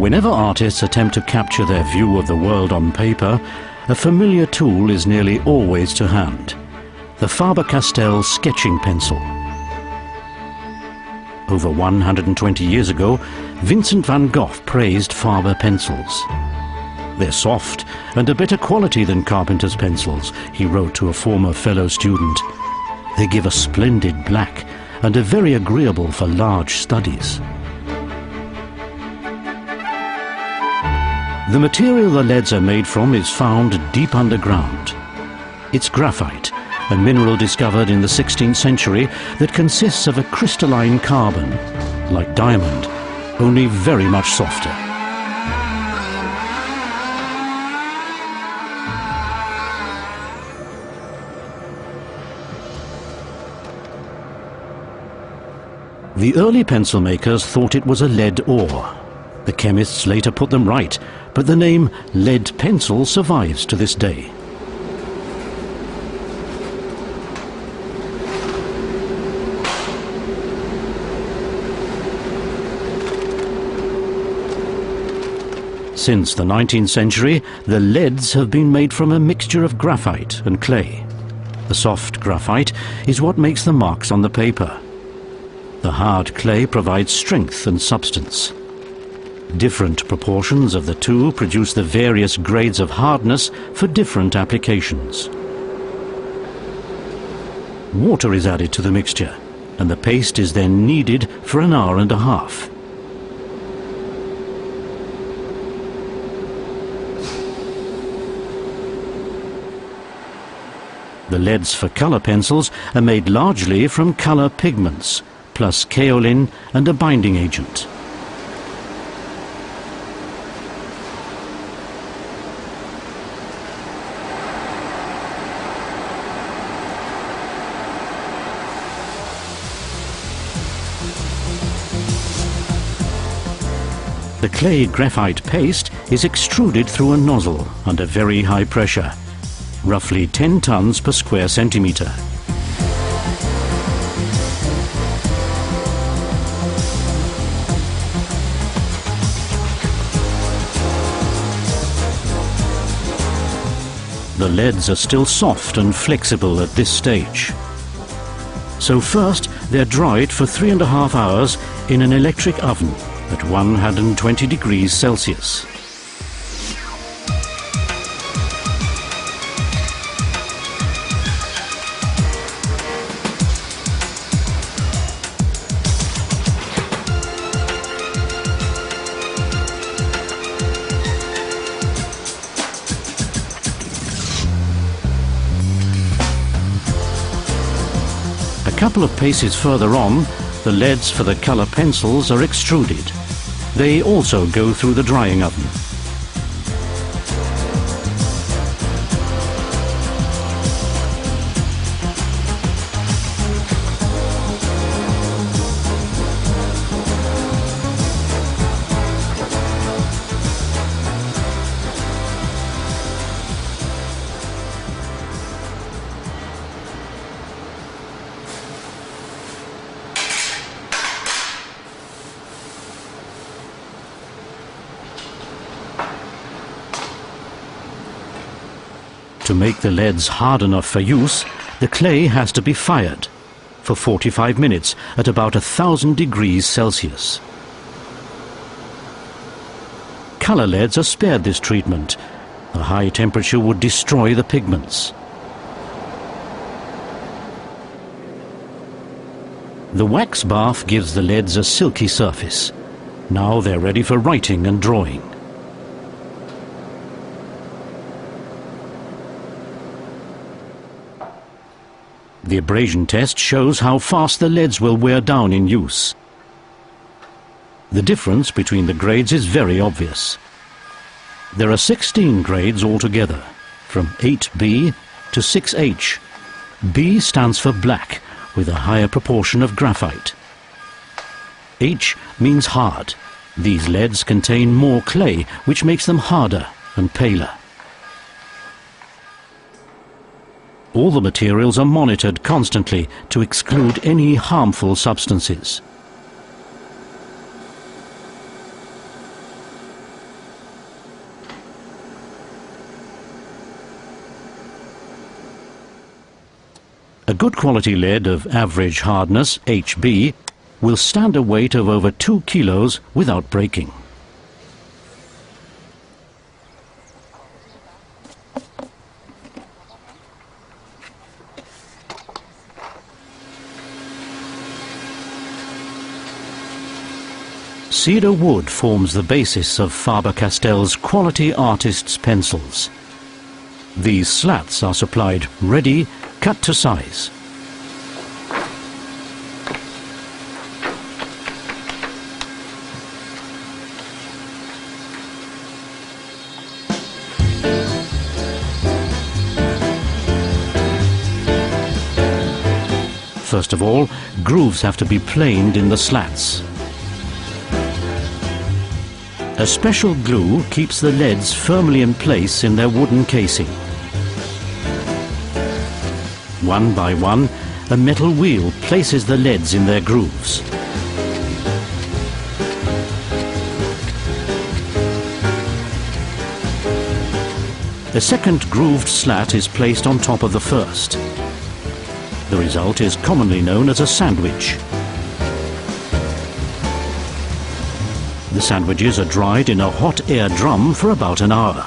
Whenever artists attempt to capture their view of the world on paper, a familiar tool is nearly always to hand: the Faber-Castell sketching pencil. Over 120 years ago, Vincent van Gogh praised Faber pencils. "They're soft and a better quality than carpenter's pencils," he wrote to a former fellow student. "They give a splendid black and are very agreeable for large studies." The material the leads are made from is found deep underground. It's graphite, a mineral discovered in the 16th century that consists of a crystalline carbon, like diamond, only very much softer. The early pencil makers thought it was a lead ore. The chemists later put them right, but the name lead pencil survives to this day. Since the 19th century, the leads have been made from a mixture of graphite and clay. The soft graphite is what makes the marks on the paper. The hard clay provides strength and substance. Different proportions of the two produce the various grades of hardness for different applications. Water is added to the mixture, and the paste is then kneaded for an hour and a half. The leads for colour pencils are made largely from colour pigments, plus kaolin and a binding agent. The clay graphite paste is extruded through a nozzle under very high pressure, roughly 10 tons per square centimetre. The leads are still soft and flexible at this stage. So first they're dried for 3.5 hours in an electric oven at 120 degrees Celsius. A couple of paces further on, the leads for the colour pencils are extruded. They also go through the drying oven. To make the leads hard enough for use, the clay has to be fired for 45 minutes at about 1,000 degrees Celsius. Colour leads are spared this treatment. A high temperature would destroy the pigments. The wax bath gives the leads a silky surface. Now they're ready for writing and drawing. The abrasion test shows how fast the leads will wear down in use. The difference between the grades is very obvious. There are 16 grades altogether, from 8B to 6H. B stands for black, with a higher proportion of graphite. H means hard. These leads contain more clay, which makes them harder and paler. All the materials are monitored constantly to exclude any harmful substances. good quality lead of average hardness, HB, will stand a weight of over 2 kilos without breaking. Cedar wood forms the basis of Faber-Castell's quality artist's pencils. These slats are supplied ready, cut to size. First of all, grooves have to be planed in the slats. A special glue keeps the leads firmly in place in their wooden casing. One by one, a metal wheel places the leads in their grooves. A second grooved slat is placed on top of the first. The result is commonly known as a sandwich. The sandwiches are dried in a hot air drum for about an hour.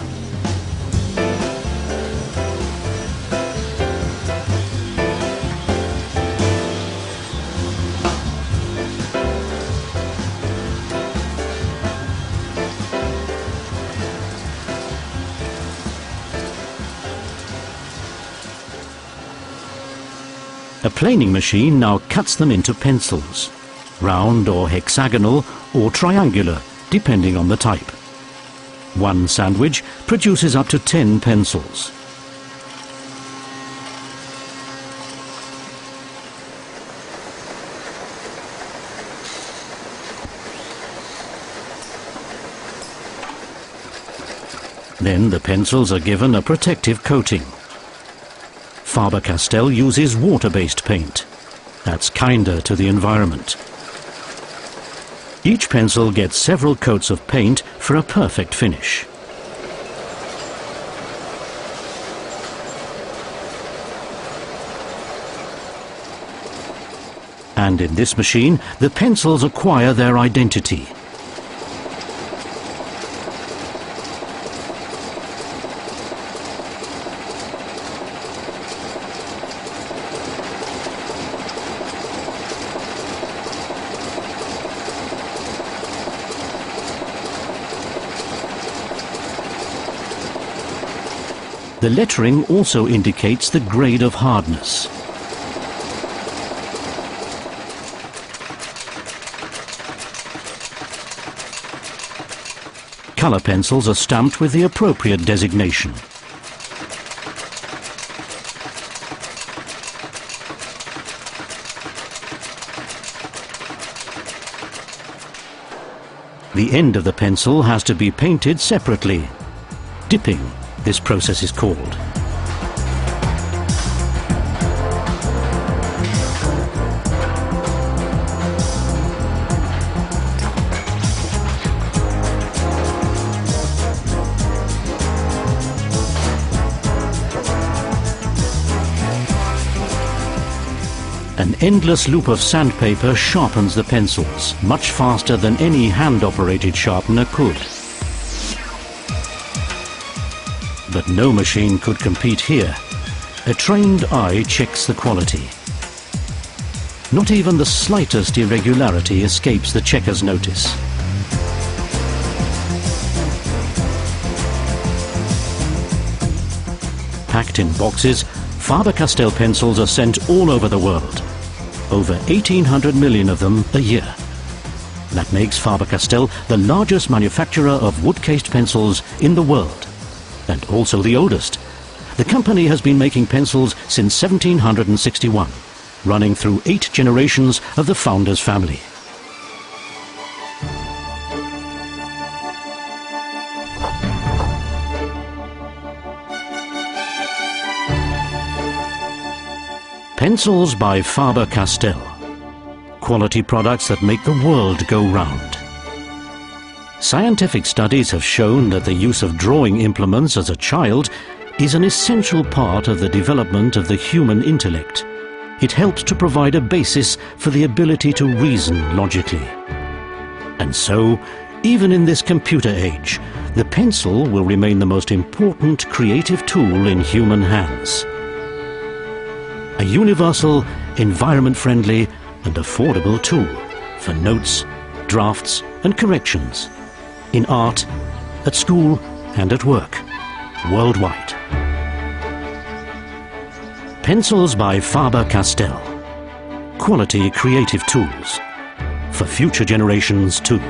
A planing machine now cuts them into pencils, round or hexagonal or triangular, depending on the type. One sandwich produces up to 10 pencils. Then the pencils are given a protective coating. Faber-Castell uses water-based paint. That's kinder to the environment. Each pencil gets several coats of paint for a perfect finish. And in this machine, the pencils acquire their identity. The lettering also indicates the grade of hardness. Color pencils are stamped with the appropriate designation. The end of the pencil has to be painted separately. Dipping, this process is called. An endless loop of sandpaper sharpens the pencils, much faster than any hand-operated sharpener could. But no machine could compete here. A trained eye checks the quality. Not even the slightest irregularity escapes the checker's notice. Packed in boxes, Faber-Castell pencils are sent all over the world. Over 1,800 million of them a year. That makes Faber-Castell the largest manufacturer of wood-cased pencils in the world. And also the oldest. The company has been making pencils since 1761, running through 8 generations of the founder's family. Pencils by Faber-Castell. Quality products that make the world go round. Scientific studies have shown that the use of drawing implements as a child is an essential part of the development of the human intellect it helps to provide a basis for the ability to reason logically. And so, even in this computer age, the pencil will remain the most important creative tool in human hands. A universal, environment-friendly and affordable tool for notes, drafts and corrections, in art, at school and at work, worldwide. Pencils by Faber-Castell. Quality creative tools for future generations too.